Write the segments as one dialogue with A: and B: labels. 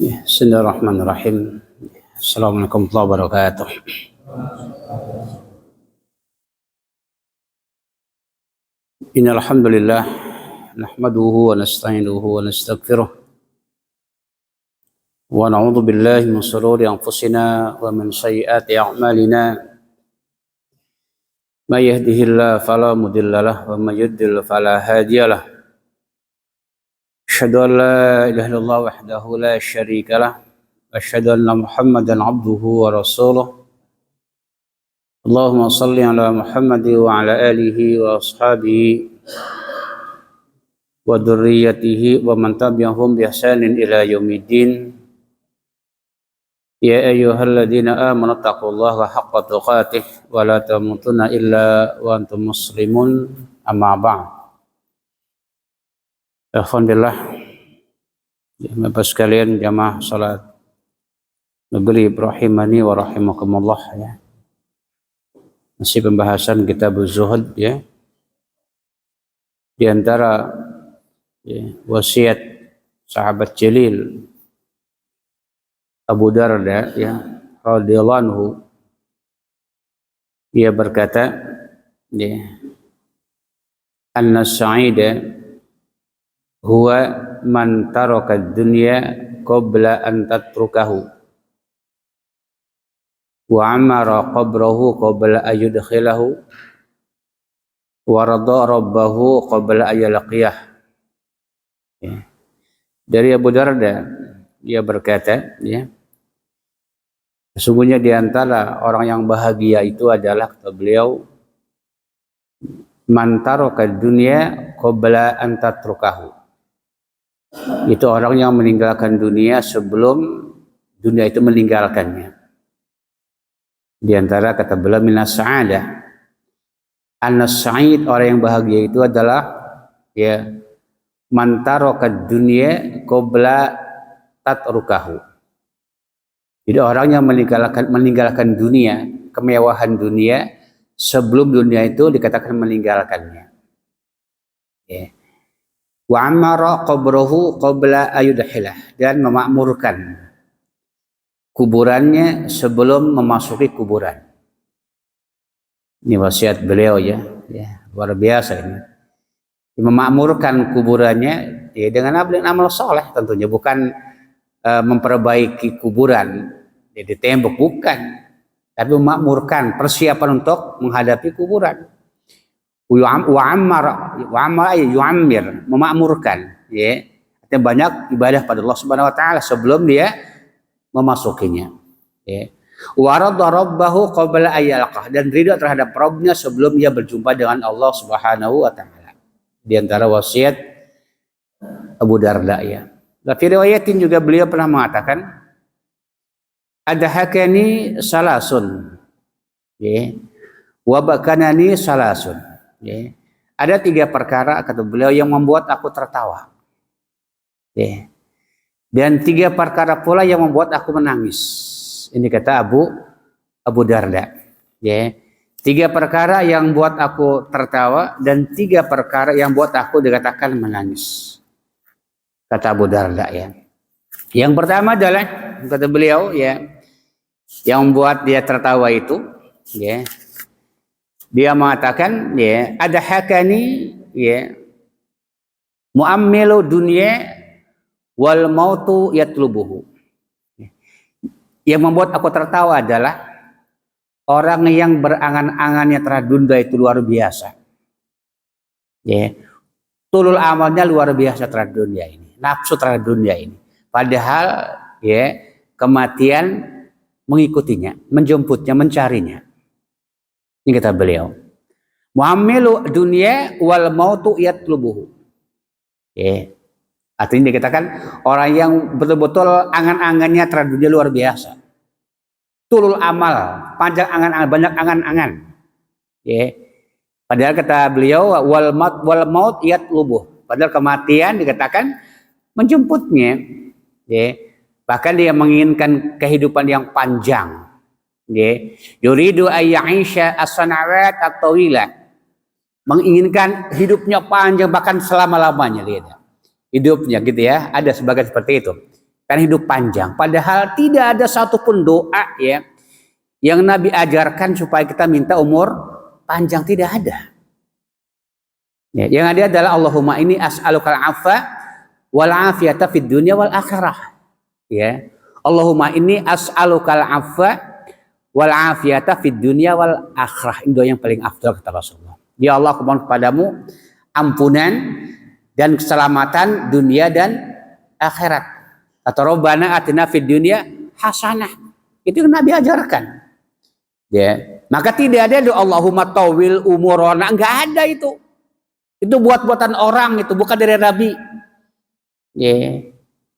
A: Bismillahirrahmanirrahim. Assalamualaikum warahmatullahi wabarakatuh. Innal hamdalillah nahmaduhu wa nasta'inuhu wa nastaghfiruh wa na'udzu billahi min shururi anfusina wa min sayyiati a'malina. May yahdihillahu fala mudilla lahu wa may yudlil fala hadiya lahu. Asyhadu an la ilaha illallah wahdahu la syarika lah. Asyhadu anna Muhammadan abduhu wa rasuluh. Allahumma salli ala Muhammad wa ala alihi wa ashabihi wa dzurriyyatihi wa man tabi'ahum bi ihsanin ila yaumiddin. Ya ayyuhalladzina amanu taqullaha haqqa tuqatih wa la tamutunna illa wa antum muslimun. Amma ba'd. Alhamdulillah, Bapak sekalian jamaah salat negeri Ibrahimani wa rahimakumullah ya. Masih pembahasan kitab Zuhud ya. Di antara ya, wasiat sahabat jalil Abu Darda ya radhiyallahu anhu, ia berkata ya, anna sa'ida huwa man taraka dunya qabla an tatrukahu wa amara qabrahu qabla ayudkhilahu wa rada rabbahu qabla ayalqiyah. Ya. Dari Abu Darda, dia berkata ya, sesungguhnya di antara orang yang bahagia itu adalah, kata beliau, man taraka dunya qabla an tatrukahu. Itu orang yang meninggalkan dunia sebelum dunia itu meninggalkannya. Di antara, kata beliau, minas sa'adah, anas sa'id, orang yang bahagia itu adalah ya man taraka dunya qabla tatrukahu. Jadi orang yang meninggalkan dunia, kemewahan dunia sebelum dunia itu dikatakan meninggalkannya. Ya. Wa amara qabrahu qabla ayudkhilah, dan memakmurkan kuburannya sebelum memasuki kuburan. Ini wasiat beliau ya, luar biasa ini. Memakmurkan kuburannya ya dengan amal soleh tentunya, bukan memperbaiki kuburan jadi tembok, bukan, tapi memakmurkan, persiapan untuk menghadapi kuburan. Yu'ammir, memakmurkan ya. Artinya banyak ibadah pada Allah Subhanahu wa taala sebelum dia memasukinya ya. Wa radha rabbahu qabla ayyalqah, dan ridha terhadap Rabbnya sebelum ia berjumpa dengan Allah Subhanahu wa taala. Di antara wasiat Abu Darda ya. Tapi riwayatin juga beliau pernah mengatakan, ada hakani salasun ya, wa bakanani salasun ya. Ada 3 perkara, kata beliau, yang membuat aku tertawa ya. Dan 3 perkara pula yang membuat aku menangis. Ini kata Abu Darda ya. 3 perkara yang buat aku tertawa dan 3 perkara yang buat aku dikatakan menangis, kata Abu Darda ya. Yang pertama adalah, kata beliau ya, yang membuat dia tertawa itu ya, dia mengatakan ya, ada hakani ya muammilu dunya wal mautu yatlubuhu. Yang membuat aku tertawa adalah orang yang berangan-angannya terhadap dunia itu luar biasa ya. Tulul amalnya luar biasa terhadap dunia ini, nafsu terhadap dunia ini, padahal ya kematian mengikutinya, menjemputnya, mencarinya. Ini kata beliau, muammilu dunya wal mautu yatlubuhu ya. Artinya dikatakan orang yang betul-betul angan-angannya terhadap dunia luar biasa, tulul amal, panjang angan-angan, banyak angan-angan ya. Padahal kata beliau wal maut yatlubuh, padahal kematian dikatakan menjemputnya ya. Bahkan dia menginginkan kehidupan yang panjang ya. Yuridu ayya'isha as-sanawat at-tawilah, menginginkan hidupnya panjang bahkan selama-lamanya, lihat hidupnya gitu ya. Ada sebagian seperti itu. dan hidup panjang. Padahal tidak ada satupun doa ya yang Nabi ajarkan supaya kita minta umur panjang, tidak ada. Ya, yang ada adalah Allahumma ini as'alukal afa wal afiyata fid dunya wal akhirah. Ya. Allahumma ini as'alukal afa wal afiyata fid dunya wal akhirah. Ini doa yang paling afdal kata Rasulullah. Ya Allah, aku mohon kepadamu ampunan dan keselamatan dunia dan akhirat. Atau Rabbana atina fid dunya hasanah. Itu yang Nabi ajarkan. Ya. Maka tidak ada doa Allahumma tawil umurana, enggak ada itu. Itu buat-buatan orang, itu bukan dari Nabi. Ya.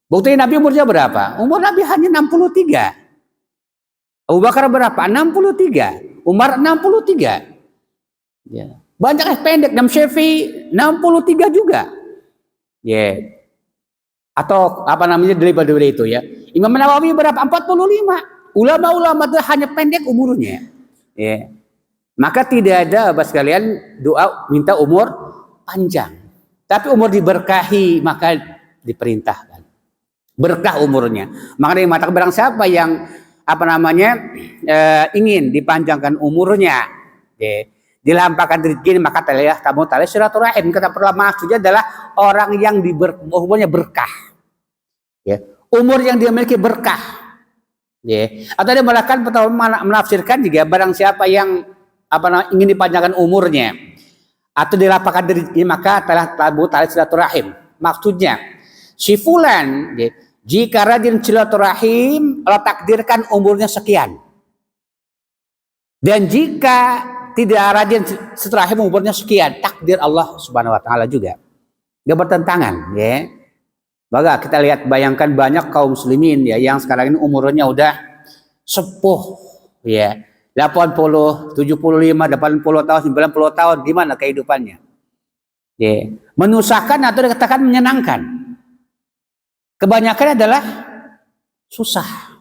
A: Bukti Nabi umurnya berapa? Umur Nabi hanya 63. Abu Bakar berapa? 63. Umar 63. Ya. Banyak yang pendek, Imam Syafi'i 63 juga. Ya. Atau apa namanya daripada itu ya. Imam Nawawi berapa? 45. Ulama-ulama itu hanya pendek umurnya. Ya. Maka tidak ada Bapak sekalian doa minta umur panjang. Tapi umur diberkahi maka diperintahkan. Berkah umurnya. Maka dia mengatakan barang siapa yang apa namanya ingin dipanjangkan umurnya, ya, dilampahkan rezeki, maka taliyah tamu taliyah silaturahim. Kata pertama maksudnya adalah orang yang umurnya berkah. Ya. Umur yang dia miliki berkah. Ya. Atau dia melakukan menafsirkan juga barang siapa yang ingin dipanjangkan umurnya atau dilapangkan rezeki maka telah tabu tali silaturahim. Maksudnya si fulan ya, jika rajin silaturahim Allah takdirkan umurnya sekian. Dan jika tidak rajin silaturahim umurnya sekian, takdir Allah Subhanahu wa taala juga. Dia bertentangan ya. Maka kita lihat bayangkan banyak kaum muslimin ya yang sekarang ini umurnya udah sepuh ya. 80, 75, 80 tahun, 90 tahun, gimana kehidupannya? Ya. Menyusahkan atau dikatakan menyenangkan. Kebanyakan adalah susah.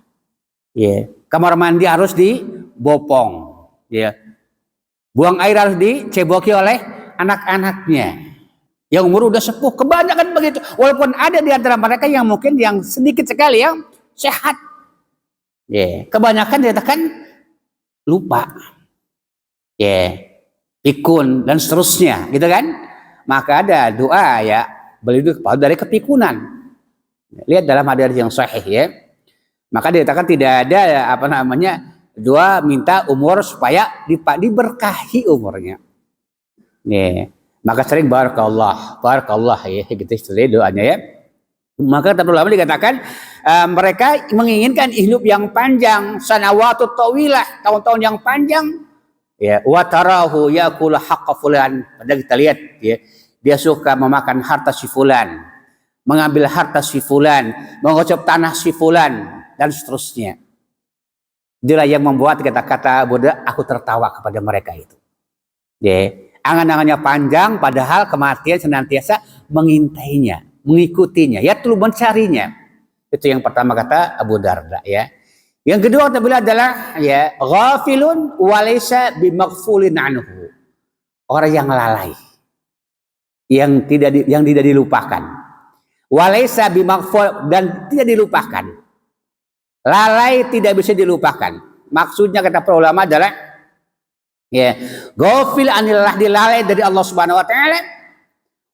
A: Ya. Kamar mandi harus dibopong. Ya. Buang air harus diceboki oleh anak-anaknya. Yang umur udah sepuh, kebanyakan begitu. Walaupun ada di antara mereka yang mungkin yang sedikit sekali yang sehat. Ya. Kebanyakan dikatakan lupa, ya, pikun dan seterusnya, gitu kan? Maka ada doa ya berlindung dari kepikunan. Lihat dalam hadis yang sahih ya. Maka dikatakan tidak ada apa namanya doa minta umur supaya diberkahi umurnya. Ya. Maka sering barakallah ya gitu istilah doanya ya. Maka kata ulama dikatakan mereka menginginkan hidup yang panjang, sanawatut tawilah, tahun-tahun yang panjang. Ya, wa tarahu yakul haqqa fulan. Padahal kita lihat ya, dia suka memakan harta si fulan, mengambil harta si fulan, mengocok tanah si fulan dan seterusnya. Itulah yang membuat kata-kata Buddha, aku tertawa kepada mereka itu. Ya, angan-angannya panjang padahal kematian senantiasa mengintainya, mengikutinya, ya perlu mencarinya. Itu yang pertama kata Abu Darda ya. Yang kedua kata beliau adalah ya ghafilun walaysa bimaghfulin anhu. Orang yang lalai. Yang tidak dilupakan. Walaysa bimaghful dan tidak dilupakan. Lalai tidak bisa dilupakan. Maksudnya kata para ulama adalah ya ghafil anillah, dilalai dari Allah Subhanahu wa taala.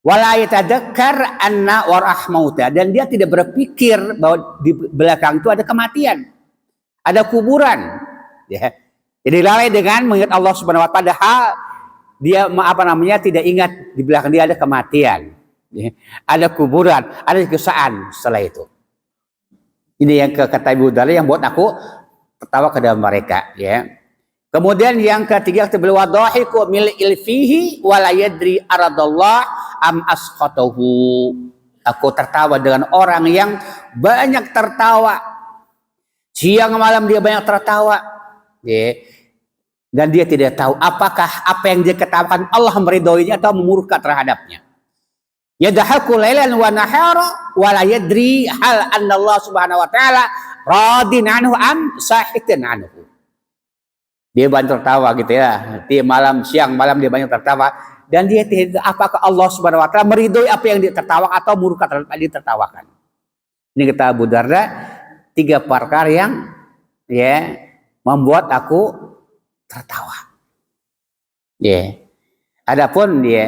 A: Wala yatadakkar anna warahmauta, dan dia tidak berpikir bahwa di belakang itu ada kematian, ada kuburan ya. Jadi lalai dengan mengingat Allah Subhanahu wa taala padahal dia tidak ingat di belakang dia ada kematian ya. Ada kuburan, ada kesaan setelah itu. Ini yang kata Ibu Darda yang buat aku tertawa ke dalam mereka ya. Kemudian yang ketiga kata beliau wadhahiku mil ilfihi wala yadri aradallah am asqatahu. Aku tertawa dengan orang yang banyak tertawa. Siang malam dia banyak tertawa. Ya. Dan dia tidak tahu apakah apa yang dia katakan Allah meridhoinya atau memurka terhadapnya. Yadhaku lailan wa nahara wala yadri hal anna Allah Subhanahu wa taala radin anhu am sahitin anhu. Dia banyak tertawa gitu ya. Siang malam dia banyak tertawa dan dia tidak apakah Allah Subhanahu wa taala meridhoi apa yang dia tertawa atau murka terhadap yang ditertawakan. Ini kata Abu Darda, 3 perkara yang ya membuat aku tertawa. Ya. Adapun ya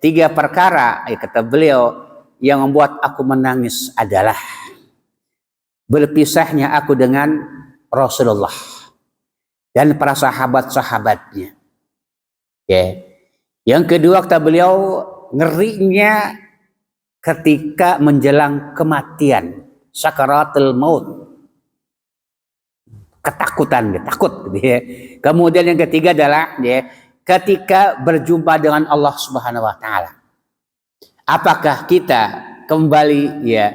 A: 3 perkara kata beliau yang membuat aku menangis adalah berpisahnya aku dengan Rasulullah dan para sahabat-sahabatnya. Ya. Yang kedua kata beliau, ngerinya ketika menjelang kematian, sakaratul maut. Ketakutan, dia takut gitu ya. Kemudian yang ketiga adalah ya, ketika berjumpa dengan Allah Subhanahu wa taala. Apakah kita kembali ya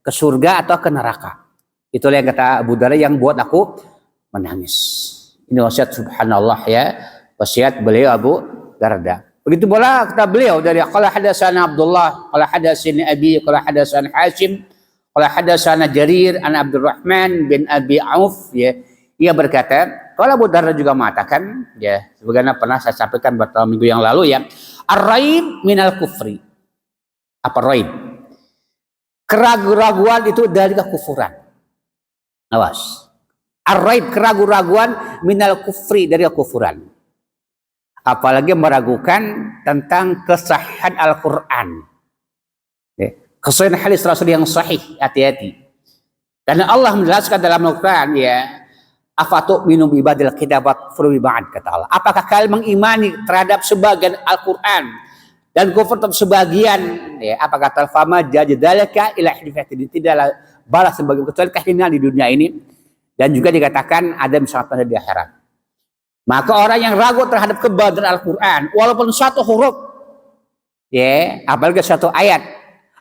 A: ke surga atau ke neraka? Itulah yang kata Abu Darda yang buat aku menangis. Ini wasiat subhanallah ya, wasiat beliau Abu Darda. Begitu pula kata beliau dari qala hadatsana Abdullah, qala hadatsani Abi, qala hadatsana Hasyim, qala hadatsana Jarir an Abdurrahman bin Abi Auf ya. Ia berkata, kalau Abu Darda juga mengatakan ya, sebagaimana pernah saya sampaikan beberapa minggu yang lalu ya, ar-raib minal kufri. Apa raib? Keraguan itu dari kekufuran. Awas. Ar-raib, keraguan minal kufri, dari kekufuran. Apalagi meragukan tentang kesahihan Al-Quran. Kesahihan hadis Rasul yang sahih, hati-hati. Karena Allah menjelaskan dalam Al-Quran ya, afatu minum ibadil kitabat furwi ba'd, kata Allah. Apakah kalian mengimani terhadap sebagian Al-Quran dan kufur terhadap sebagian? Ya, apa kata fama jadalaka ila hidfatin, tidaklah balas sebagai kecuali kehinaan di dunia ini, dan juga dikatakan ada misalnya di akhirat. Maka orang yang ragu terhadap kebenaran Al-Quran, walaupun satu huruf, ya, apalagi satu ayat,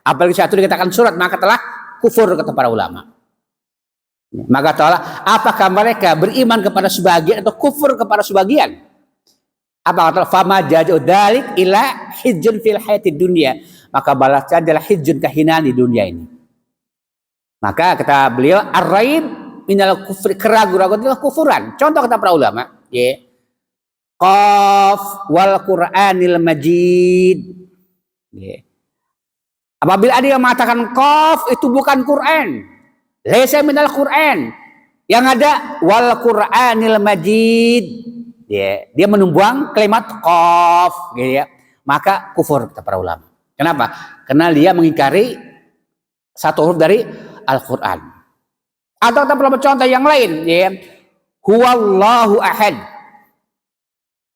A: apalagi satu dikatakan surat, maka telah kufur kata para ulama. Maka Allah, apakah mereka beriman kepada sebagian atau kufur kepada sebagian? Apa kata fama jadu dalik ila hijjun fil hayatid dunia, maka balasnya adalah hijjun, kehinaan di dunia ini. Maka kata beliau, ar-raib minal kufri, keraguan adalah kufuran. Contoh kata para ulama, ya, qaf wal Qur'anil Majid. Ya. Apabila ada yang mengatakan qaf itu bukan Quran, laisa minal Quran, yang ada wal Qur'anil Majid, ya, dia menumbuang kalimat qaf, gitu ya, maka kufur kata para ulama. Kenapa? Karena dia mengingkari satu huruf dari Al-Quran. Atau kita contoh yang lain, ya, huwallahu ahad.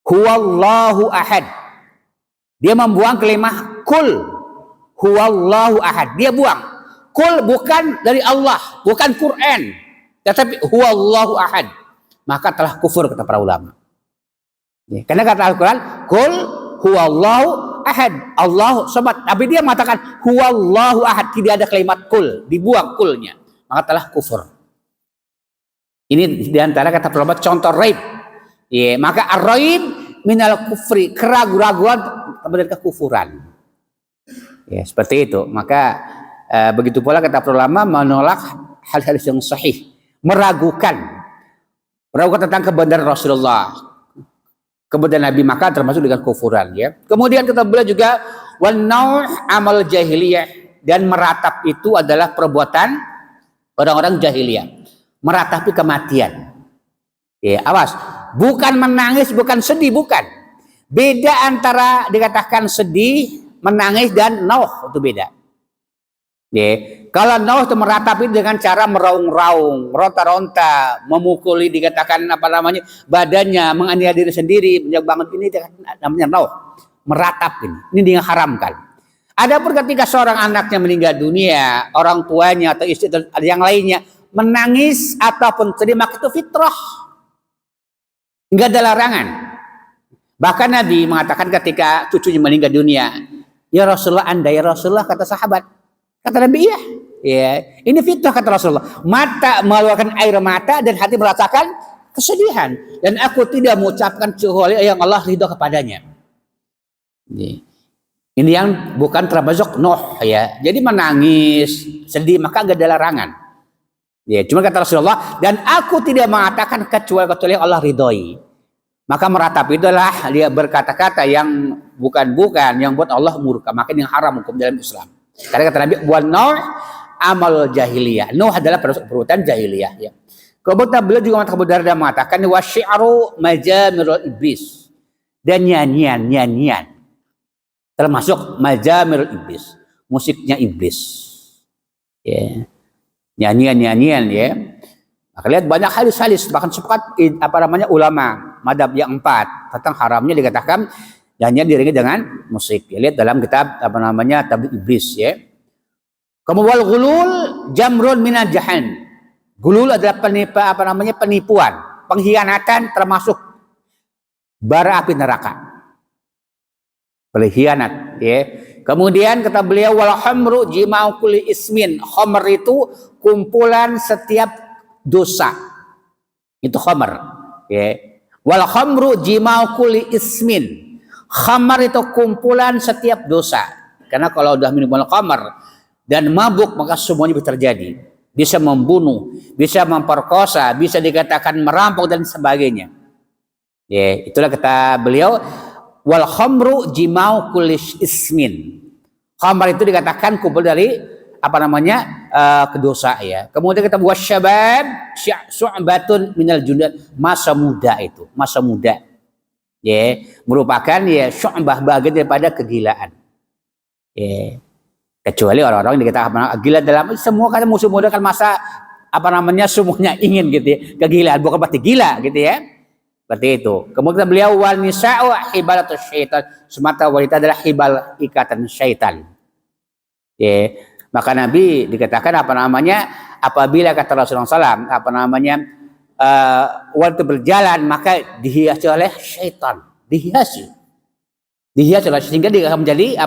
A: Huwallahu ahad. Dia membuang kalimat kul. Huwallahu ahad. Dia buang. Kul bukan dari Allah, bukan Quran, tetapi huwallahu ahad. Maka telah kufur kata para ulama. Ya, karena kata Al-Quran, kul huwallahu ahad. Allah sobat. Tapi dia mengatakan huwallahu ahad. Tidak ada kalimat kul. Dibuang kulnya. Maka telah kufur. Ini diantara kata ulama contoh raib. Ya, maka ar-raib minal kufri, keraguan kemudian kekufuran. Ya, seperti itu. Maka begitu pula kata ulama menolak hal-hal yang sahih, meragukan tentang kebenaran Rasulullah, kebenaran Nabi, maka termasuk dengan kufuran. Ya. Kemudian kita belajar juga wan-naw' amal jahiliyah, dan meratap itu adalah perbuatan orang-orang jahiliyah, meratapi kematian. Ya, awas. Bukan menangis, bukan sedih, bukan. Beda antara dikatakan sedih, menangis dan nauh, itu beda. Ya. Kalau nauh itu meratapi dengan cara meraung-raung, ronta-ronta, memukuli, dikatakan apa namanya, badannya, menganiaya diri sendiri, menjaga banget, ini namanya nauh, meratap ini diharamkan. Adapun ketika seorang anaknya meninggal dunia, orang tuanya atau istri atau yang lainnya menangis ataupun sedih, maka itu fitrah. Enggak ada larangan. Bahkan Nabi mengatakan ketika cucunya meninggal dunia, ya Rasulullah, anda ya Rasulullah, kata sahabat. Kata Nabi, iya. Ya, ini fitrah kata Rasulullah. Mata mengeluarkan air mata dan hati merasakan kesedihan. Dan aku tidak mengucapkan kecuali yang Allah ridho kepadanya. Ini yang bukan termasuk noh ya. Jadi menangis, sedih, maka enggak ada larangan. Ya, cuma kata Rasulullah, dan aku tidak mengatakan kecuali Allah ridhoi. Maka meratap itulah dia berkata-kata yang bukan yang buat Allah murka, maka yang haram hukum dalam Islam. Karena kata Nabi, wan naw' amal jahiliyah. Nuh adalah perbuatan jahiliyah ya. Kemudian beliau juga mengatakan wasyi'ru majamirul iblis, dan nyanyian termasuk majamirul iblis, musiknya iblis. Ya. Nyanyian ya. Maka lihat banyak hadis bahkan sepakat ulama madhab yang 4 tentang haramnya dikatakan nyanyian diiringi dengan musik. Ya, lihat dalam kitab Tabligh Iblis ya. Kemudian gulul jamrun minal jahan. Gulul adalah penipuan, pengkhianatan termasuk bara api neraka. Pengkhianat ya. Kemudian kata beliau wal khamru jima'u kulli ismin. Khamr itu kumpulan setiap dosa. Itu khamr ya. Wal khamru jima'u kulli ismin. Khamr itu kumpulan setiap dosa. Karena kalau udah minum khamr dan mabuk maka semuanya bisa terjadi. Bisa membunuh, bisa memperkosa, bisa dikatakan merampok dan sebagainya. Ya, itulah kata beliau wal khamru jima'u kulli ismin. Khamr itu dikatakan kumpul dari kedosa ya. Kemudian kita buat syabab syu'batun minal junad, masa muda itu, masa muda. Ya, merupakan ya syu'bah bagian daripada kegilaan. Ya. Kecuali orang-orang yang dikatakan gila dalam semua kan musuh muda kan masa semuanya ingin gitu ya. Kegilaan bukan berarti gila gitu ya. Seperti itu. Kemudian beliau wal nisa'u hibalatus syaitan, semata wanita adalah hibal ikatan syaitan. Ya, maka Nabi dikatakan apabila kata Rasulullah SAW waktu berjalan maka dihiasi oleh syaitan, dihiasi oleh, sehingga dia akan menjadi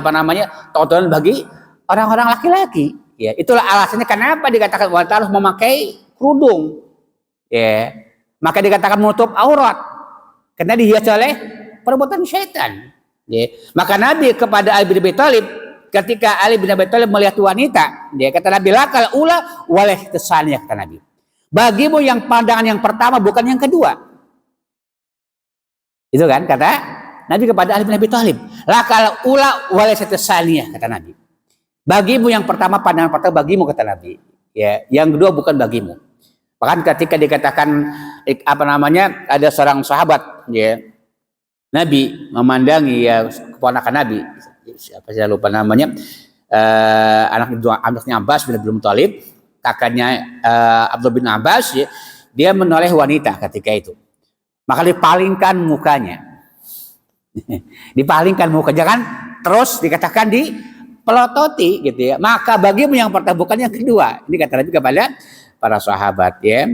A: tontonan bagi orang-orang laki-laki. Ya, itulah alasannya kenapa dikatakan wanita harus memakai kerudung. Ya, maka dikatakan menutup aurat karena dihiasi oleh perbuatan syaitan. Ya, maka Nabi kepada Ali bin Abi Thalib, ketika Ali bin Abi Thalib melihat wanita, dia kata Nabi lakal ula waleh tesannya, kata Nabi. Bagimu yang pandangan yang pertama bukan yang kedua. Itu kan kata Nabi kepada Ali bin Abi Thalib. Lakal ula waleh tesannya, kata Nabi. Bagimu yang pertama, pandangan pertama bagimu, kata Nabi. Ya, yang kedua bukan bagimu. Bahkan ketika dikatakan ada seorang sahabat ya, Nabi memandangi ya keponakan Nabi, siapa saya lupa namanya, anaknya Abbas bin Abdul Muthalib, kakaknya Abdul bin Abbas ya, dia menoleh wanita ketika itu. Maka dipalingkan mukanya. Dipalingkan mukanya, jangan terus dikatakan pelototi gitu ya. Maka bagimu yang pertama bukan yang kedua. Ini kata Nabi kepada para sahabat ya.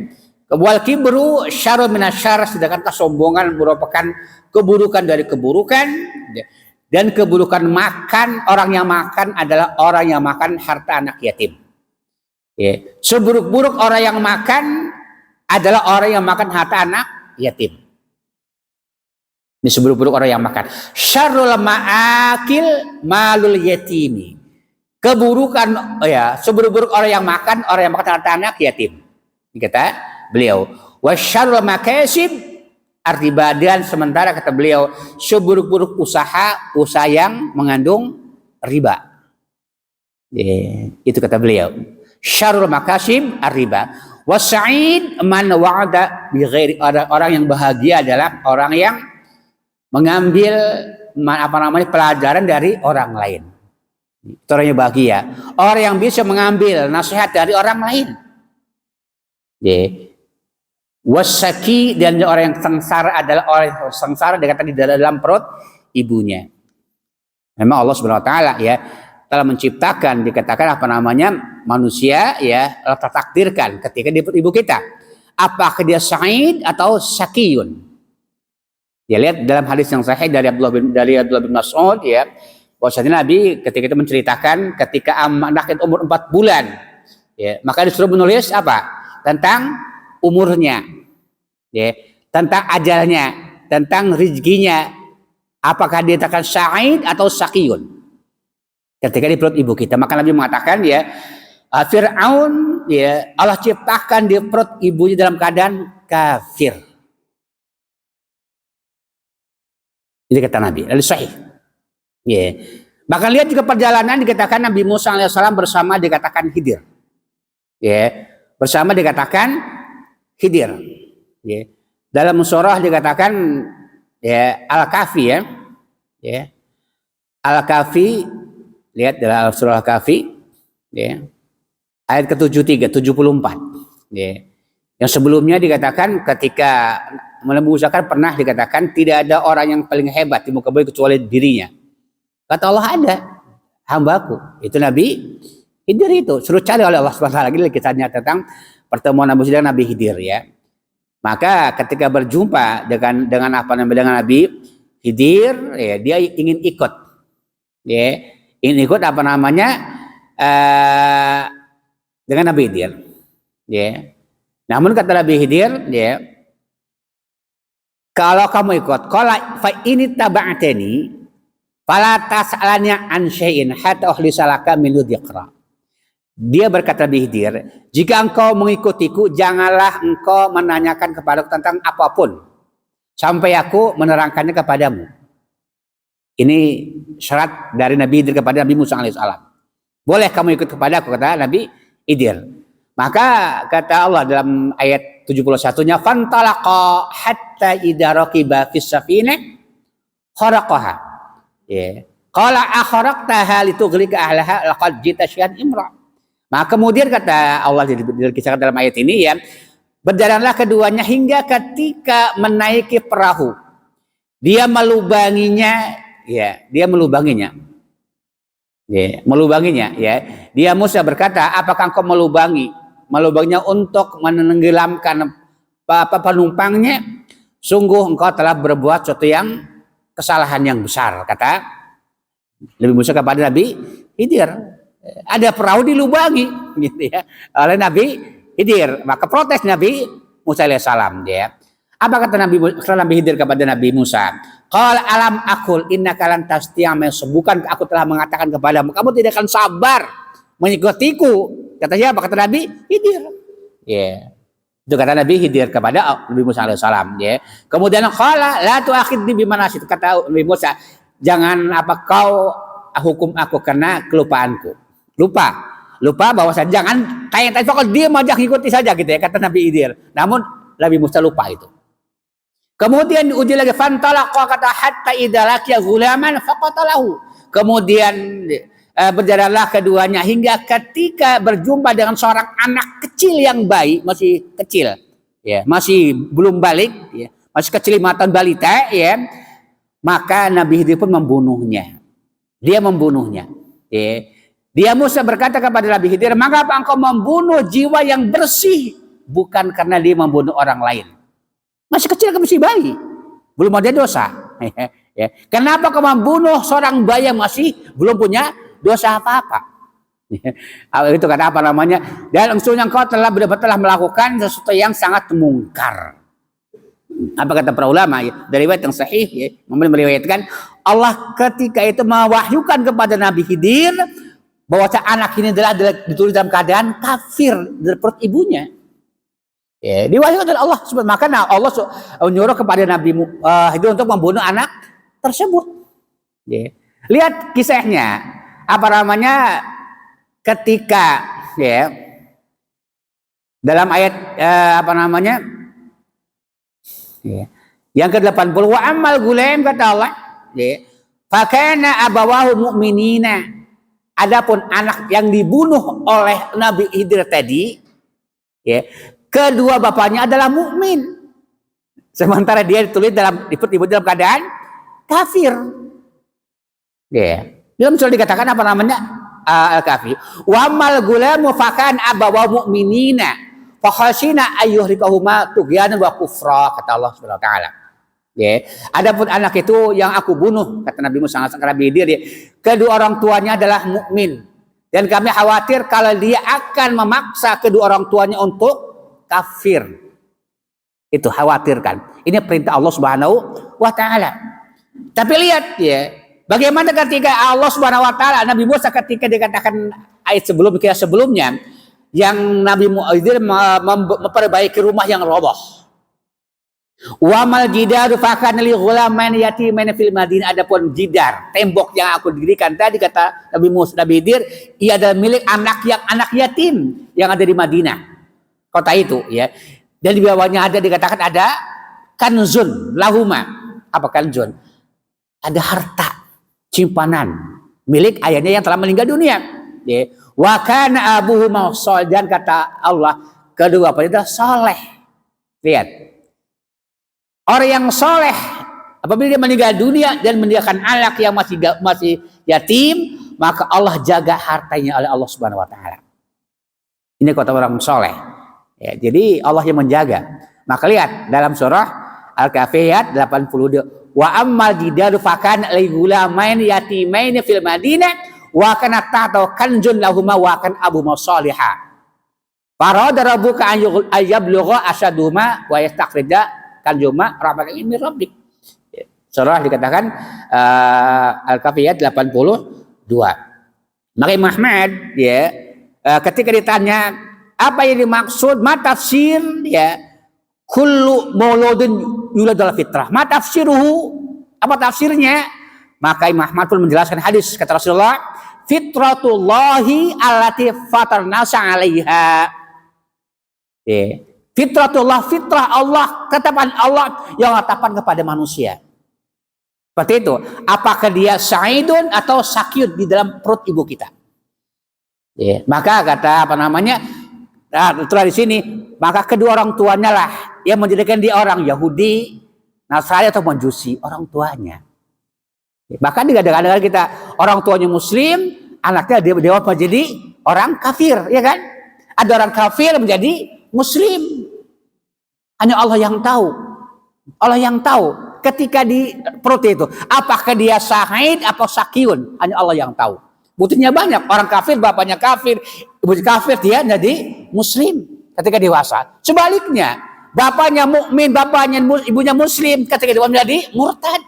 A: Wal kibru syarrun minasyarr, sedangkan kesombongan merupakan keburukan dari keburukan. Dan keburukan makan, orang yang makan adalah orang yang makan harta anak yatim. Ya. Seburuk-buruk orang yang makan adalah orang yang makan harta anak yatim. Ini seburuk-buruk orang yang makan. Syarrul ma'akil malul yatimi. Keburukan seburuk-buruk orang yang makan harta anak yatim. Ini kata beliau. Wa syarrul makasib ar-riba, dan sementara kata beliau seburuk-buruk usaha yang mengandung riba. Itu kata beliau. Syarrul makasib ar-riba. Wa sa'id man wa'ada bi ghairi, orang yang bahagia adalah orang yang mengambil pelajaran dari orang lain. Itu orang yang bahagia. Orang yang bisa mengambil nasihat dari orang lain. Wasaki, dan orang yang sengsara adalah orang yang sengsara dikatakan di dalam perut ibunya. Memang Allah Subhanahu wa taala ya telah menciptakan, dikatakan manusia ya tertakdirkan ketika di perut ibu kita. Apakah dia sa'id atau sakiyun? Ya, lihat dalam hadis yang sahih dari Abdullah bin Mas'ud ya, bahwasanya Nabi ketika itu menceritakan ketika anak itu umur 4 bulan ya, maka disuruh menulis tentang umurnya ya, tentang ajalnya, tentang rezekinya, apakah dia akan sa'id atau sakiyun ketika di perut ibu kita. Maka Nabi mengatakan ya, Fir'aun ya Allah ciptakan di perut ibunya dalam keadaan kafir. Ini kata Nabi, lalu sahih. Yeah. Bahkan lihat juga perjalanan dikatakan Nabi Musa alaihissalam bersama dikatakan Khidir. Ya, bersama dikatakan Khidir. Ya. Dalam surah dikatakan ya Al-Kahfi ya. Ya. Al-Kahfi, lihat dalam surah Al-Kahfi ya. Ayat ke-73, 74. Ya. Yang sebelumnya dikatakan ketika Nabi Musa kan pernah dikatakan tidak ada orang yang paling hebat di muka bumi kecuali dirinya. Kata Allah, ada hambaku. Itu Nabi Khidir itu. Suruh cari oleh Allah SWT. Lagi kisahnya tentang pertemuan Nabi Musa dan Nabi Khidir ya. Maka ketika berjumpa dengan apa namanya dengan Nabi Khidir, ya, dia ingin ikut. Ya, ingin ikut apa namanya dengan Nabi Khidir. Ya. Namun kata Nabi Khidir, ya, kalau kamu ikut, kalau ini taba'ateni, fala tas'alani an syai'in hatta uhlisalaka min dzikra. Dia berkata Nabi Khidir, jika engkau mengikutiku, janganlah engkau menanyakan kepadaku tentang apapun sampai aku menerangkannya kepadamu. Ini syarat dari Nabi Khidir kepada Nabi Musa alaihissalam. Boleh kamu ikut kepadaku, kata Nabi Khidir. Maka kata Allah dalam ayat 71-nya, fantalaqa hatta idza raqiba fis safinah kharaqaha. Ya. Qala akharaqtaha litughriqa ahlaha laqad jita syai'an imra. Maka kemudian kata Allah dikisahkan dalam ayat ini ya, berjalanlah keduanya hingga ketika menaiki perahu. Dia melubanginya, ya, dia melubanginya. Ya, melubanginya ya. Dia Musa berkata, apakah engkau melubanginya untuk menenggelamkan penumpangnya? Sungguh engkau telah berbuat sesuatu yang kesalahan yang besar, kata Nabi Musa kepada Nabi Khidir. Ada perahu dilubangi gitu ya oleh Nabi Khidir. Maka protes Nabi Musa alaihissalam ya. Apa kata Nabi Khidir kepada Nabi Musa? Qala alam aqul innaka lan tastia' bukan aku telah mengatakan kepadamu kamu tidak akan sabar mengikutiku. Kata siapa? Kata Nabi Khidir. Ya. Itu kata Nabi Khidir kepada Nabi Musa alaihissalam ya. Kemudian qala la tu'akhidni bima nasit, kata Nabi Musa, jangan apa kau hukum aku karena kelupaanku. Lupa bahwa saya jangan tanya-tanya pokoknya dia majak ikuti saja gitu ya, kata Nabi Khidir. Namun Nabi Musa lupa itu. Kemudian diuji lagi, fantalaqa kata hatta idza laqiya ghulaman faqatalahu. Kemudian berjalanlah keduanya hingga ketika berjumpa dengan seorang anak kecil yang baik, masih kecil ya, masih belum balik ya, masih kecil 5 tahun balita ya. Maka Nabi Khidir pun membunuhnya. Dia membunuhnya ya. Dia Musa berkata kepada Nabi Khidir, mengapa engkau membunuh jiwa yang bersih? Bukan karena dia membunuh orang lain. Masih kecil, masih bayi, belum ada dosa. Ya. Kenapa kau membunuh seorang bayi yang masih belum punya dosa apa-apa? Itu kata apa namanya? Dan sesungguhnya engkau telah melakukan sesuatu yang sangat mungkar. Apa kata para ulama ya? Dari riwayat yang sahih ya, meriwayatkan Allah ketika itu mewahyukan kepada Nabi Khidir bahwa anak ini adalah ditulis dalam keadaan kafir dari perut ibunya. Ya, diwahyukan oleh Allah. Maka Allah menyuruh kepada Nabi Khidir untuk membunuh anak tersebut. Ya. Lihat kisahnya. Apa namanya? Ketika ya dalam ayat apa namanya? Ya. Yang ke-80, wa amal gulaim, kata Allah, ya, fa kana abawahu mu'minina. Adapun anak yang dibunuh oleh Nabi Khidir tadi, ya, kedua bapaknya adalah mukmin. Sementara dia ditulis dalam ibu dalam keadaan kafir. Ya. Dalam surah dikatakan apa namanya? Al-Kahfi. Wa amal gulamu fa kana abawahu mu'minina. Fa khashina ayyuhrikahuma tughyanan wa kufra, kata Allah Subhanahu wa taala. Ya, adapun anak itu yang aku bunuh, kata Nabi Musa alaihi wasallam, ya, kedua orang tuanya adalah mukmin dan kami khawatir kalau dia akan memaksa kedua orang tuanya untuk kafir. Itu khawatirkan. Ini perintah Allah Subhanahu wa taala. Tapi lihat ya, bagaimana ketika Allah Subhanahu wa taala Nabi Musa ketika dikatakan ayat sebelumnya yang Nabi Khidir memperbaiki rumah yang roboh. Wa mal jidaru fakana li ghulamain yatimain fil Madinah. Adapun jidar, tembok yang aku dirikan tadi kata Nabi Musa, Nabi Khidir, ia adalah milik anak yatim yang ada di Madinah. Kota itu ya. Dan di bawahnya dikatakan ada kanzun lahuma. Apa kanzun? Ada harta simpanan milik ayahnya yang telah meninggal dunia. Ya. Wa kana abuhuma sholih, dan kata Allah kedua pada soleh. Lihat. Orang yang soleh apabila dia meninggal dunia dan meninggalkan anak yang masih yatim, maka Allah jaga hartanya oleh Allah Subhanahu wa taala. Ini kata orang soleh. Ya, jadi Allah yang menjaga. Maka lihat dalam surah Al-Kahfi 82. Wa ammal jidaru fakana li ghulamain yatimain fil Madinah wa kana tahtahu kanzun lahumā wa kana abuhumā sholihah. Farada rabbuka an yablugha ashaduma wa yastaqrida kanjuma rahmatan min rabbik. Surah dikatakan Al-Kahfi 82. Maka Imam Ahmad ya ketika ditanya apa yang dimaksud ma tafsir ya kullu mauludin yuladul fitrah, ma tafsiruhu, apa tafsirnya? Maka Imam Ahmad pun menjelaskan hadis kata Rasulullah, fitratullahi allati fatarnasa 'alaiha. Ya. Fitratullah, fitrah Allah, ketetapan Allah yang ketetapan kepada manusia. Seperti itu. Apakah dia sa'idun atau sakiyun di dalam perut ibu kita? Ya. Maka kata setelah di sini, maka kedua orang tuanya lah yang menjadikan dia orang Yahudi, Nasrani atau Majusi, orang tuanya. Ya. Bahkan kadang-kadang kita orang tuanya Muslim, anaknya dia menjadi orang kafir, ya kan? Ada orang kafir menjadi Muslim. Hanya Allah yang tahu. Allah yang tahu ketika di perut itu. Apakah dia sahid atau sakiyun? Hanya Allah yang tahu. Buktinya banyak. Orang kafir, bapaknya kafir. Ibu kafir, dia jadi Muslim ketika dewasa. Sebaliknya, bapaknya mukmin, ibunya Muslim. Ketika dewasa menjadi murtad.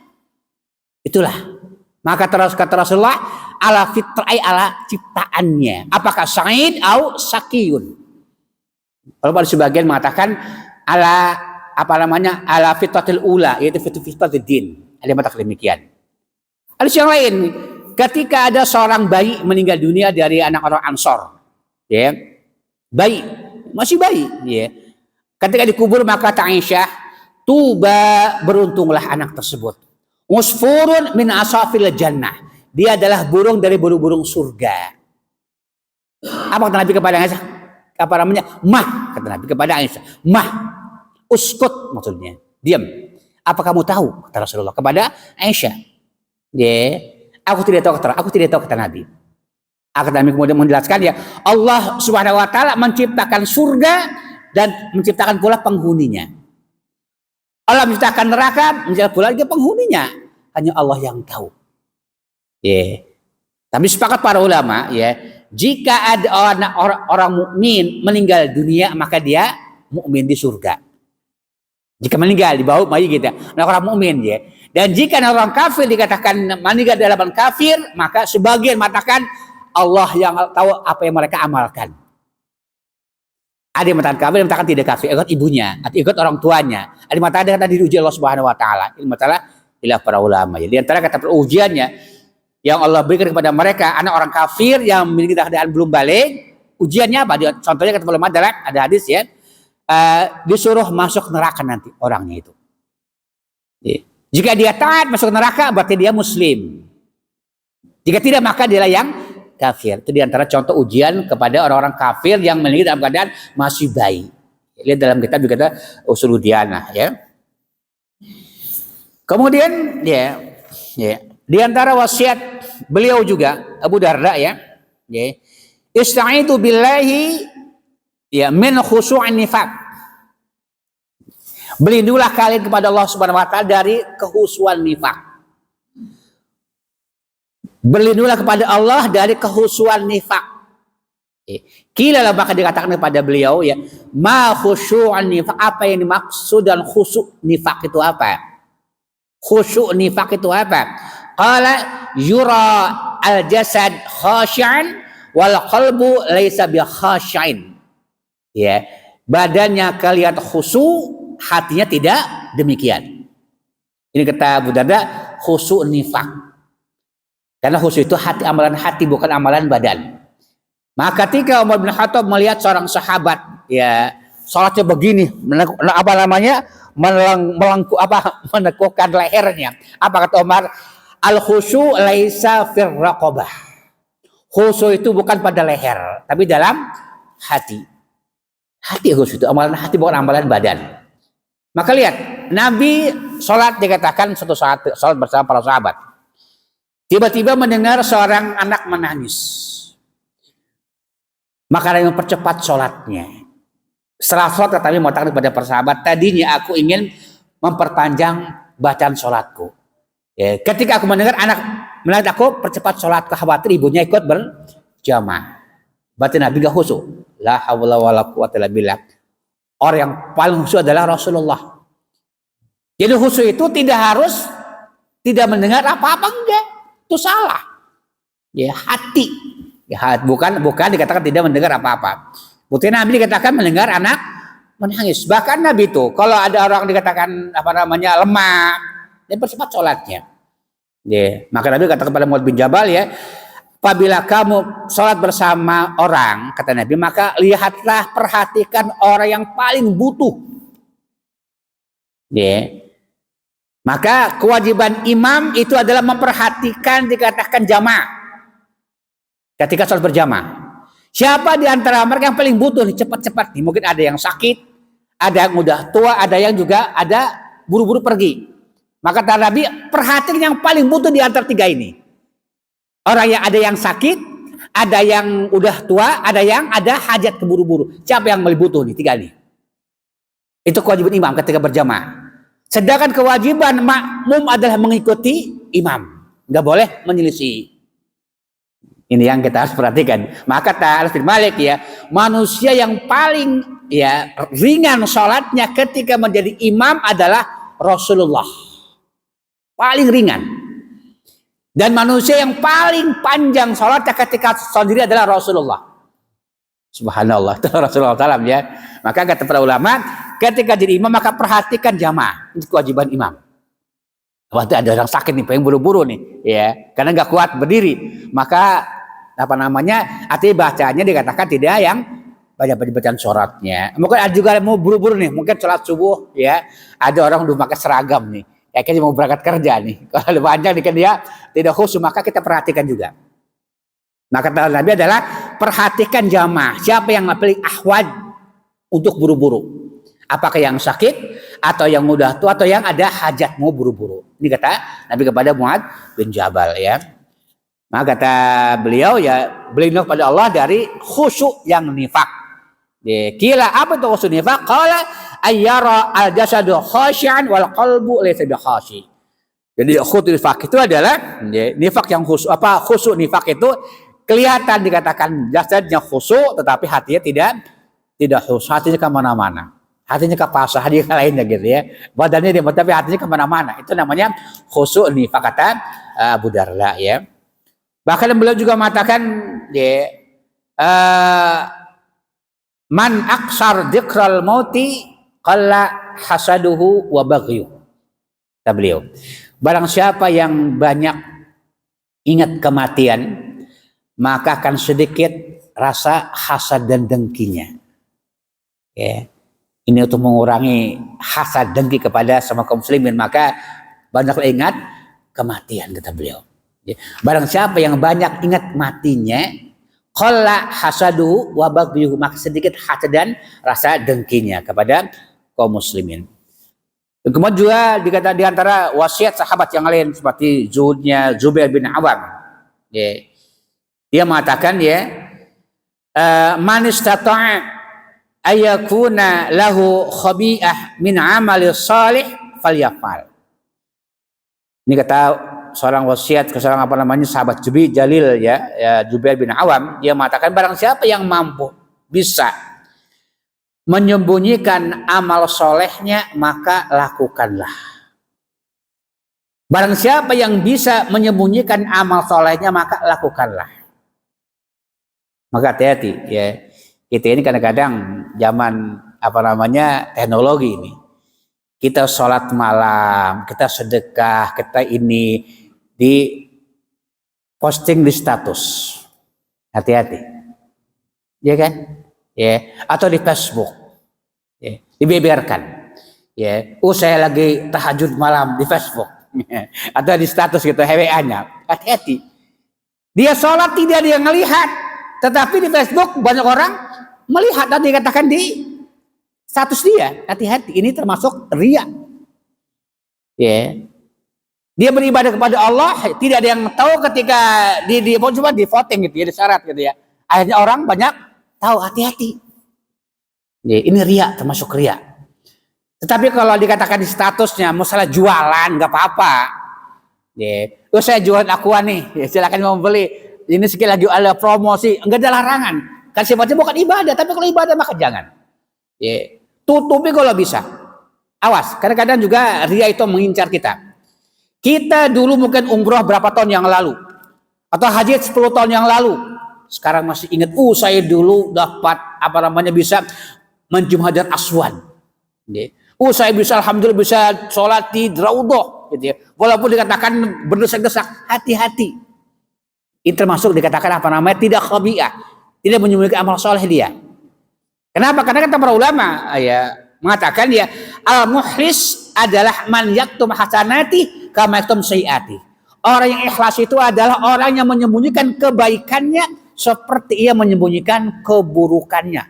A: Itulah. Maka terus kata Rasulullah, ala fitrah, ala ciptaannya. Apakah sahid atau sakiyun? Kalau pada sebagian mengatakan ala fitratil ula, yaitu fitratil din. Ada yang mengatakan demikian. Ada yang lain, ketika ada seorang bayi meninggal dunia dari anak orang Ansor, ya, bayi, masih bayi, ya. Ketika dikubur maka kata Aisyah, tuba, beruntunglah anak tersebut. Musfurun min asafil jannah. Dia adalah burung dari burung-burung surga. Apa kata Nabi kepada Aisyah? Mah, kata Nabi kepada Aisyah, mah, uskut, maksudnya diam. Apa kamu tahu, kata Rasulullah kepada Aisyah? Ya, aku tidak tahu, kata Nabi. Kata Nabi kemudian menjelaskan, ya, Allah Subhanahu wa taala menciptakan surga dan menciptakan pula penghuninya. Allah menciptakan neraka, menciptakan pula juga penghuninya. Hanya Allah yang tahu. Ya. Tapi sepakat para ulama, ya, jika ada orang mukmin meninggal dunia, maka dia mukmin di surga. Jika meninggal di bawah bayi kita, orang mukmin, ya. Dan jika orang kafir dikatakan meninggal dalam kafir, maka sebagian mengatakan Allah yang tahu apa yang mereka amalkan. Ada yang mengatakan kafir, ada yang mengatakan tidak kafir, ikut ibunya, atau ikut orang tuanya. Ada yang mengatakan diuji Allah Subhanahu wa taala. Ini masalah ilah para ulama. Jadi antara kata ujiannya yang Allah berikan kepada mereka, anak orang kafir yang meninggal keadaan belum balik, ujiannya apa? Contohnya kata ulama adalah ada hadis, ya, disuruh masuk neraka nanti orangnya itu. Ya. Jika dia taat masuk neraka, berarti dia Muslim. Jika tidak, maka dia yang kafir. Itu diantara contoh ujian kepada orang-orang kafir yang meninggal dalam keadaan masih bayi. Lihat dalam kitab juga ada Ushul Diyanah, ya. Kemudian, ya. Di antara wasiat beliau juga Abu Darda, ya. Istaizu billahi, ya, min khusyu'in nifaq. Berlindunglah kalian kepada Allah Subhanahu wa taala dari kehusuan nifaq. Berlindunglah kepada Allah dari kehusuan nifaq. Kila maka dikatakan kepada beliau, ya, ma khusyu'an nifaq, apa yang dimaksud dan khusyuk nifaq itu apa? Khusyuk nifaq itu apa? Qala yura al-jasad khashi'an wal qalbu laisa bi khashi'in. Ya, badannya kelihatan khusyuk, hatinya tidak demikian. Ini kata Abu Darda, khusyuk nifak. Karena khusyuk itu hati, amalan hati, bukan amalan badan. Maka ketika Umar bin Khattab melihat seorang sahabat, ya sholatnya begini, apa namanya, menekukkan lehernya. Apa kata Umar? Al khusyuk laisa fir raqabah. Khusyuk itu bukan pada leher, tapi dalam hati. Hati khusyuk itu amalan hati, bukan amalan badan. Maka lihat, Nabi sholat dikatakan suatu saat sholat bersama para sahabat. Tiba-tiba mendengar seorang anak menangis. Maka Nabi mempercepat sholatnya. Setelah sholat kata Nabi mengatakan kepada para sahabat, tadinya aku ingin memperpanjang bacaan sholatku. Ya, ketika aku mendengar anak menangis, aku percepat sholatku, khawatir ibunya ikut berjamaah. Berarti Nabi gak khusyuk. La haula wala quwwata illa billah. Orang yang paling khusyuk adalah Rasulullah. Jadi khusyuk itu tidak harus tidak mendengar apa-apa, enggak. Itu salah. Ya hati. Ya, bukan dikatakan tidak mendengar apa-apa. Bukti Nabi dikatakan mendengar anak menangis. Bahkan Nabi itu kalau ada orang dikatakan lemah, dia percepat sholatnya. Ya, maka Nabi katakan kepada Muadz bin Jabal, ya, apabila kamu sholat bersama orang, kata Nabi, maka lihatlah, perhatikan orang yang paling butuh. Ya. Maka kewajiban imam itu adalah memperhatikan, dikatakan jamaah. Ketika sholat berjamaah, siapa di antara mereka yang paling butuh nih, cepat-cepat nih. Mungkin ada yang sakit, ada yang udah tua, ada yang juga ada buru-buru pergi. Maka kata Nabi, perhatikan yang paling butuh di antara tiga ini. Orang yang ada yang sakit, ada yang udah tua, ada yang ada hajat keburu-buru. Siapa yang lebih butuh nih, tiga ini? Itu kewajiban imam ketika berjamaah. Sedangkan kewajiban makmum adalah mengikuti imam. Nggak boleh menyelisih. Ini yang kita harus perhatikan. Maka Anas bin Malik, ya, manusia yang paling, ya, ringan sholatnya ketika menjadi imam adalah Rasulullah. Paling ringan. Dan manusia yang paling panjang sholatnya ketika sendiri adalah Rasulullah. Subhanallah, itu Rasulullah SAW, ya. Maka kata para ulama, ketika jadi imam maka perhatikan jamaah. Itu kewajiban imam. Waktu ada orang sakit nih, pengen buru-buru nih, ya, karena nggak kuat berdiri, maka artinya bacanya dikatakan tidak yang banyak bacaan sholatnya. Mungkin ada juga mau buru-buru nih, mungkin sholat subuh, ya, ada orang udah pakai seragam nih, kayaknya mau berangkat kerja nih. Kalau ada panjang nih kan dia tidak khusyuk, maka kita perhatikan juga. Maka kata Nabi adalah perhatikan jamaah. Siapa yang paling ahwaj untuk buru-buru? Apakah yang sakit atau yang mudah tua atau yang ada hajat mau buru-buru? Ini kata Nabi kepada Muadz bin Jabal, ya. Maka kata beliau, ya, beliau kepada Allah dari khusyuk yang nifak. Kila apa itu khusyuk nifak? Qala ayyara al-jasadu khashi'an wal qalbu laysa bi khashi'. Jadi khusyuk nifak itu adalah, ya, nifak yang khusyuk. Apa khusyuk nifak itu? Kelihatan dikatakan jasadnya khusyuk tetapi hatinya tidak khusyuk, hatinya kemana-mana. Hatinya ke pasar, hati lainnya gitu, ya. Badannya dia, tapi hatinya kemana-mana. Itu namanya khusyuk nifak, kata Abu Darda, ya. Bahkan beliau juga mengatakan, ya, man aksar dzikral mauti qalla hasaduhu wa baghyu. Kata beliau, barang siapa yang banyak ingat kematian, maka akan sedikit rasa hasad dan dengkinya. Ya. Ini untuk mengurangi hasad dengki kepada sama kaum muslimin, maka banyaklah ingat kematian, kata beliau. Ya. Barang siapa yang banyak ingat matinya, qalla hasadu wa baghyuhu, maka sedikit hasad dan rasa dengkinya kepada kaum muslimin. Dan kemudian juga dikata di antara wasiat sahabat yang lain seperti zuhudnya Zubair bin Awam. Ya. Dia mengatakan, ya, man istata'a ayakuna lahu khabi'ah min amali salih falyafal. Ini kata seorang wasiat, seorang sahabat Jalil, ya, Zubair bin Awam. Dia mengatakan, barang siapa yang mampu bisa menyembunyikan amal solehnya, maka lakukanlah. Barang siapa yang bisa menyembunyikan amal solehnya, maka lakukanlah. Maka hati-hati, ya. Kita ini kadang-kadang zaman teknologi ini. kita sholat malam, kita sedekah, kita ini di posting di status. Hati-hati. Ya kan? Ya, atau di Facebook. Ya, dibeberkan. Ya, saya lagi tahajud malam di Facebook. Ya, atau di status gitu, WA-nya. Hati-hati. Dia sholat tidak dia ngelihat, tetapi di Facebook banyak orang melihat dan dikatakan di status dia. Hati-hati, ini termasuk riya. Ya. Dia beribadah kepada Allah, tidak ada yang tahu ketika dia cuma di voting gitu ya, di syarat gitu ya. Akhirnya orang banyak tahu, hati-hati. Ya, ini riya, termasuk riya. Tetapi kalau dikatakan di statusnya masalah jualan, nggak apa-apa. Ya, saya jualan aqua nih, ya, silakan mau beli. Ini sekali lagi ada promosi, enggak ada larangan. Kan sifatnya bukan ibadah, tapi kalau ibadah maka jangan. Ya, tutupi kalau bisa. Awas, kadang-kadang juga riya itu mengincar kita. Kita dulu mungkin umroh berapa tahun yang lalu, atau haji 10 tahun yang lalu. Sekarang masih ingat, saya dulu dapat bisa mencium Hajar Aswan. Saya bisa, alhamdulillah bisa sholat di Raudhah, gitu ya. Walaupun dikatakan berdesak-desak, hati-hati. Ini termasuk dikatakan tidak khabi'ah, tidak menyembunyikan amal soleh dia. Kenapa? Karena kata para ulama ya mengatakan ya al-muhlis adalah man yaktum hasanati kama yaktum sayyiati. Orang yang ikhlas itu adalah orang yang menyembunyikan kebaikannya seperti ia menyembunyikan keburukannya.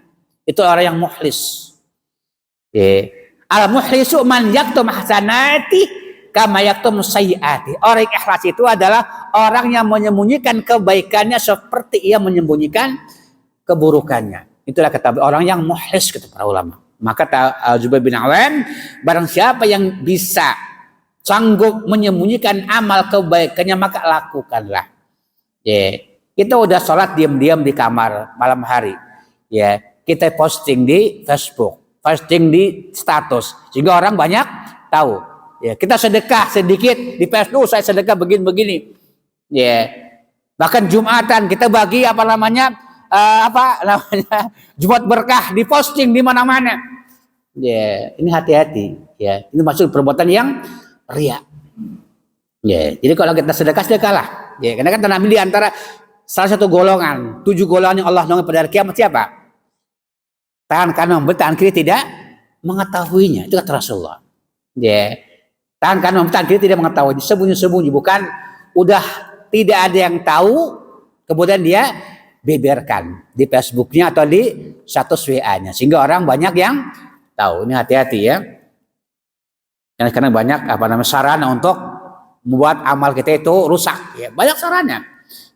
A: Itu orang yang muhlis. Al-muhlisu man yaktum hasanati kama yaktum sayyiati. Orang yang ikhlas itu adalah orang yang menyembunyikan kebaikannya seperti ia menyembunyikan keburukannya. Itulah kata orang yang muhlis, kata para ulama. Maka Zubair bin Awam, barang siapa yang bisa sanggup menyembunyikan amal kebaikannya maka lakukanlah. Ya, kita udah sholat diam-diam di kamar malam hari. Ya, kita posting di Facebook, posting di status, sehingga orang banyak tahu. Ya, kita sedekah sedikit di Facebook, saya sedekah begini-begini. Ya, bahkan Jumatan kita bagi Jumat berkah diposting di mana-mana. Ya, ini hati-hati. Ya, ini masuk perbuatan yang riya. Ya, jadi kalau kita sedekahlah. Ya, karena kan Nabi di antara salah satu golongan 7 golongan yang Allah naungi pada hari kiamat siapa? Tangan kanan tangan kiri tidak mengetahuinya. Itu kata Rasulullah. Ya, tangan kanan tangan kiri tidak mengetahui, sembunyi-sembunyi, bukan udah tidak ada yang tahu, kemudian dia beberkan di Facebooknya atau di status WA-nya sehingga orang banyak yang tahu. Ini hati-hati ya. Karena banyak sarana untuk membuat amal kita itu rusak. Ya, banyak sarannya.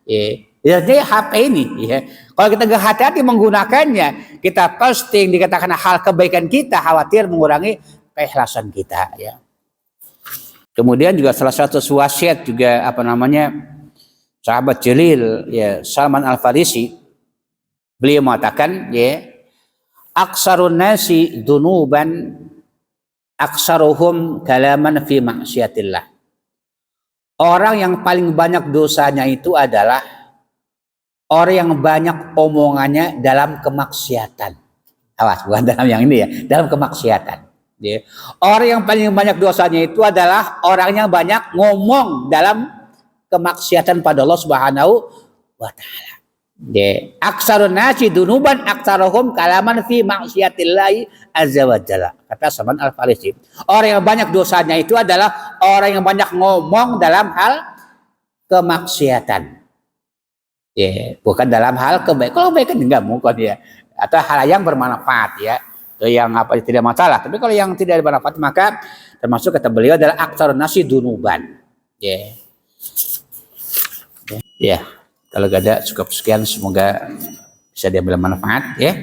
A: Ya, HP ini. Ya. Kalau kita nggak hati-hati menggunakannya, kita posting dikatakan hal kebaikan kita, khawatir mengurangi keikhlasan kita. Ya. Kemudian juga salah satu wasiat juga sahabat Jalil ya Salman Al-Farisi, beliau mengatakan ya aksarun nasi dunuban aksaruhum kalaman fi maksiatillah. Orang yang paling banyak dosanya itu adalah orang yang banyak omongannya dalam kemaksiatan. Awas, bukan dalam yang ini ya, dalam kemaksiatan. Ya. Orang yang paling banyak dosanya itu adalah orang yang banyak ngomong dalam kemaksiatan pada Allah Subhanahu wa taala. Ya, aksarun nasi dunuban aksaruhum kalaman fi maksiatillahi azza wa jalla. Kata Salman Al-Farisi. Orang yang banyak dosanya itu adalah orang yang banyak ngomong dalam hal kemaksiatan. Ya, bukan dalam hal kebaikan. Kalau kebaikan enggak mungkin ya. Atau hal yang bermanfaat ya. Itu yang tidak masalah. Tapi kalau yang tidak bermanfaat maka termasuk kata beliau adalah aksarun nasi dunuban. Ya. Ya, kalau gak ada cukup sekian, semoga bisa diambil manfaat ya.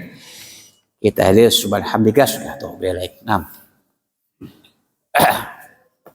A: Kita hadir subhanallah sudah tuh belaik. 6.